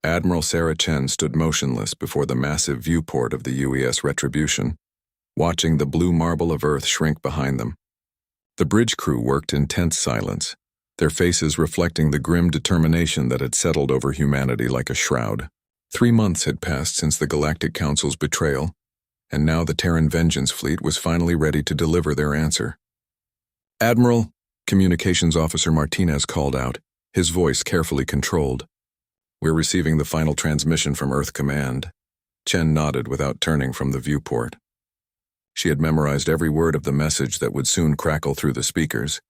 Admiral Sarah Chen stood motionless before the massive viewport of the UES Retribution, watching the blue marble of Earth shrink behind them. The bridge crew worked in tense silence, their faces reflecting the grim determination that had settled over humanity like a shroud. 3 months had passed since the Galactic Council's betrayal, and now the Terran Vengeance Fleet was finally ready to deliver their answer. "Admiral," Communications Officer Martinez called out, his voice carefully controlled. "We're receiving the final transmission from Earth Command." Chen nodded without turning from the viewport. She had memorized every word of the message that would soon crackle through the speakers,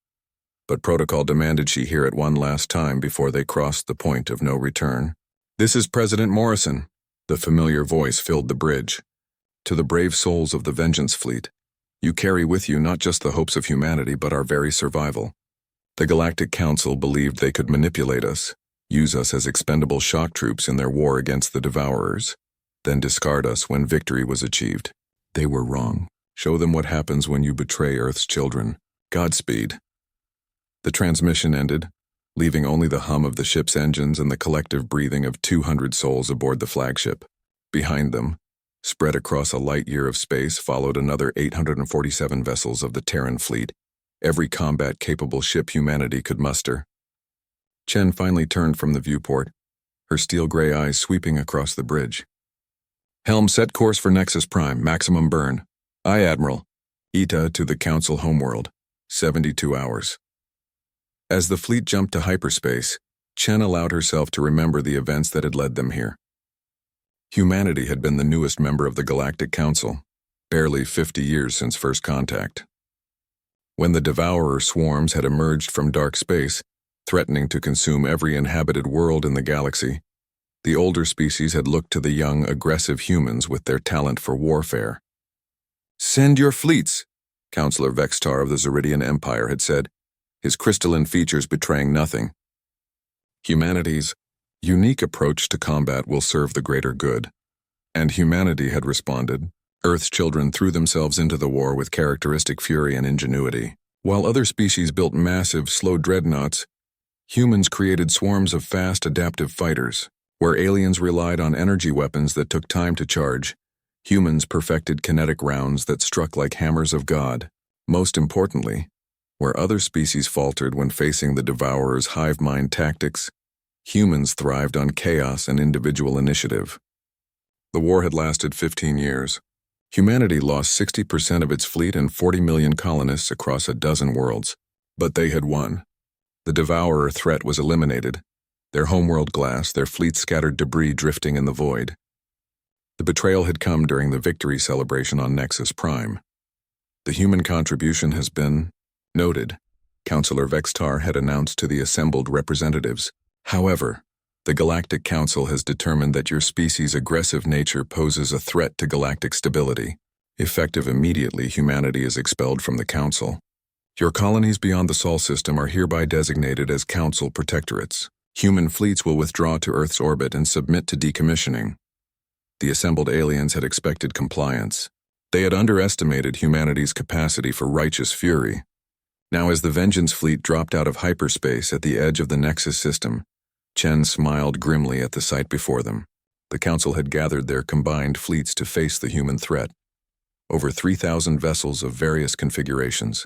but protocol demanded she hear it one last time before they crossed the point of no return. "This is President Morrison," the familiar voice filled the bridge. "To the brave souls of the Vengeance Fleet, you carry with you not just the hopes of humanity but our very survival. The Galactic Council believed they could manipulate us, use us as expendable shock troops in their war against the Devourers, then discard us when victory was achieved. They were wrong. Show them what happens when you betray Earth's children. Godspeed." The transmission ended, leaving only the hum of the ship's engines and the collective breathing of 200 souls aboard the flagship. Behind them, spread across a light year of space, followed another 847 vessels of the Terran fleet, every combat-capable ship humanity could muster. Chen finally turned from the viewport, her steel-gray eyes sweeping across the bridge. "Helm, set course for Nexus Prime, maximum burn. Aye, Admiral. Ita to the Council homeworld. 72 hours." As the fleet jumped to hyperspace, Chen allowed herself to remember the events that had led them here. Humanity had been the newest member of the Galactic Council, barely 50 years since first contact. When the Devourer swarms had emerged from dark space, threatening to consume every inhabited world in the galaxy, the older species had looked to the young, aggressive humans with their talent for warfare. "Send your fleets," Counselor Vextar of the Zeridian Empire had said, his crystalline features betraying nothing. Humanity's unique approach to combat will serve the greater good. And humanity had responded. Earth's children threw themselves into the war with characteristic fury and ingenuity. While other species built massive, slow dreadnoughts, humans created swarms of fast, adaptive fighters. Where aliens relied on energy weapons that took time to charge, humans perfected kinetic rounds that struck like hammers of God. Most importantly, where other species faltered when facing the Devourer's hive mind tactics, humans thrived on chaos and individual initiative. The war had lasted 15 years. Humanity lost 60% of its fleet and 40 million colonists across a dozen worlds. But they had won. The Devourer threat was eliminated, their homeworld glass, their fleet scattered debris drifting in the void. The betrayal had come during the victory celebration on Nexus Prime. "The human contribution has been noted," Counselor Vextar had announced to the assembled representatives. "However, the Galactic Council has determined that your species' aggressive nature poses a threat to galactic stability. Effective immediately, humanity is expelled from the Council. Your colonies beyond the Sol system are hereby designated as Council protectorates. Human fleets will withdraw to Earth's orbit and submit to decommissioning." The assembled aliens had expected compliance. They had underestimated humanity's capacity for righteous fury. Now, as the Vengeance Fleet dropped out of hyperspace at the edge of the Nexus system, Chen smiled grimly at the sight before them. The Council had gathered their combined fleets to face the human threat. Over 3,000 vessels of various configurations,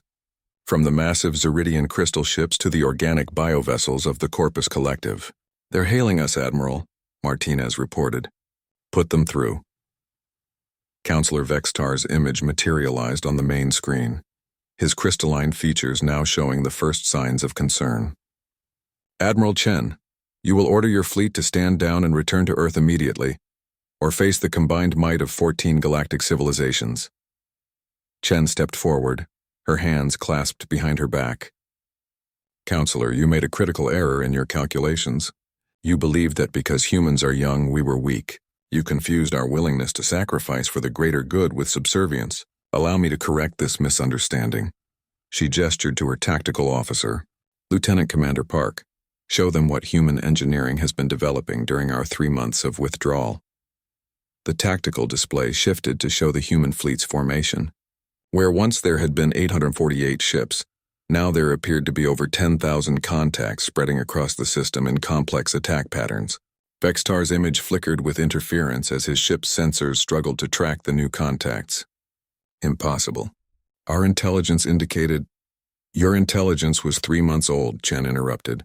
from the massive Zeridian crystal ships to the organic biovessels of the Corpus Collective. "They're hailing us, Admiral," Martinez reported. "Put them through." Counselor Vextar's image materialized on the main screen, his crystalline features now showing the first signs of concern. "Admiral Chen, you will order your fleet to stand down and return to Earth immediately, or face the combined might of 14 galactic civilizations." Chen stepped forward, her hands clasped behind her back. "Counselor, you made a critical error in your calculations. You believed that because humans are young, we were weak. You confused our willingness to sacrifice for the greater good with subservience. Allow me to correct this misunderstanding." She gestured to her tactical officer, Lieutenant Commander Park. "Show them what human engineering has been developing during our 3 months of withdrawal." The tactical display shifted to show the human fleet's formation. Where once there had been 848 ships, now there appeared to be over 10,000 contacts spreading across the system in complex attack patterns. Vextar's image flickered with interference as his ship's sensors struggled to track the new contacts. Impossible. Our intelligence indicated— Your intelligence was 3 months old, Chen interrupted.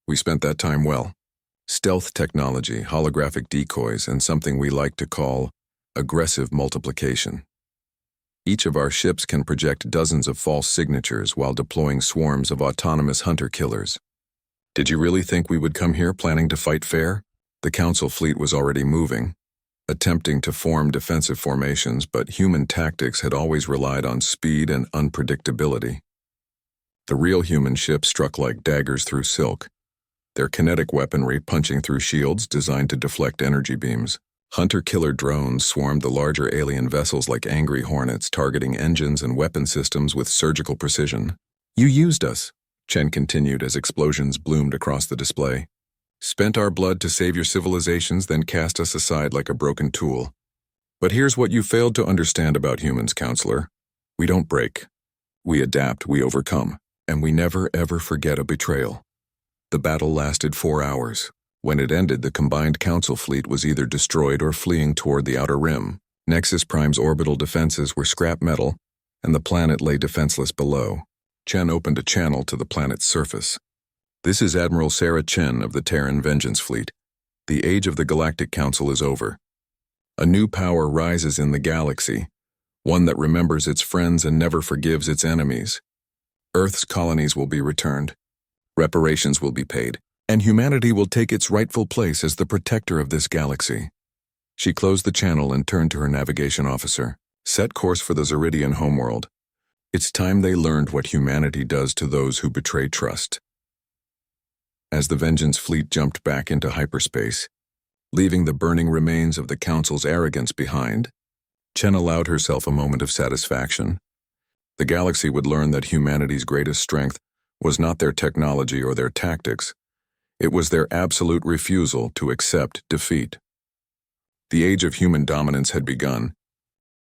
We spent that time well. Stealth technology, holographic decoys, and something we like to call aggressive multiplication. Each of our ships can project dozens of false signatures while deploying swarms of autonomous hunter-killers. Did you really think we would come here planning to fight fair? The Council fleet was already moving, attempting to form defensive formations, but human tactics had always relied on speed and unpredictability. The real human ships struck like daggers through silk, their kinetic weaponry punching through shields designed to deflect energy beams. Hunter-killer drones swarmed the larger alien vessels like angry hornets, targeting engines and weapon systems with surgical precision. You used us, Chen continued as explosions bloomed across the display. Spent our blood to save your civilizations, then cast us aside like a broken tool. But here's what you failed to understand about humans, Counselor. We don't break. We adapt, we overcome, and we never ever forget a betrayal. The battle lasted 4 hours. When it ended, the combined Council fleet was either destroyed or fleeing toward the Outer Rim. Nexus Prime's orbital defenses were scrap metal, and the planet lay defenseless below. Chen opened a channel to the planet's surface. This is Admiral Sarah Chen of the Terran Vengeance Fleet. The age of the Galactic Council is over. A new power rises in the galaxy, one that remembers its friends and never forgives its enemies. Earth's colonies will be returned, reparations will be paid, and humanity will take its rightful place as the protector of this galaxy. She closed the channel and turned to her navigation officer. Set course for the Zeridian homeworld. It's time they learned what humanity does to those who betray trust. As the Vengeance fleet jumped back into hyperspace, leaving the burning remains of the Council's arrogance behind, Chen allowed herself a moment of satisfaction. The galaxy would learn that humanity's greatest strength was not their technology or their tactics. It was their absolute refusal to accept defeat. The age of human dominance had begun,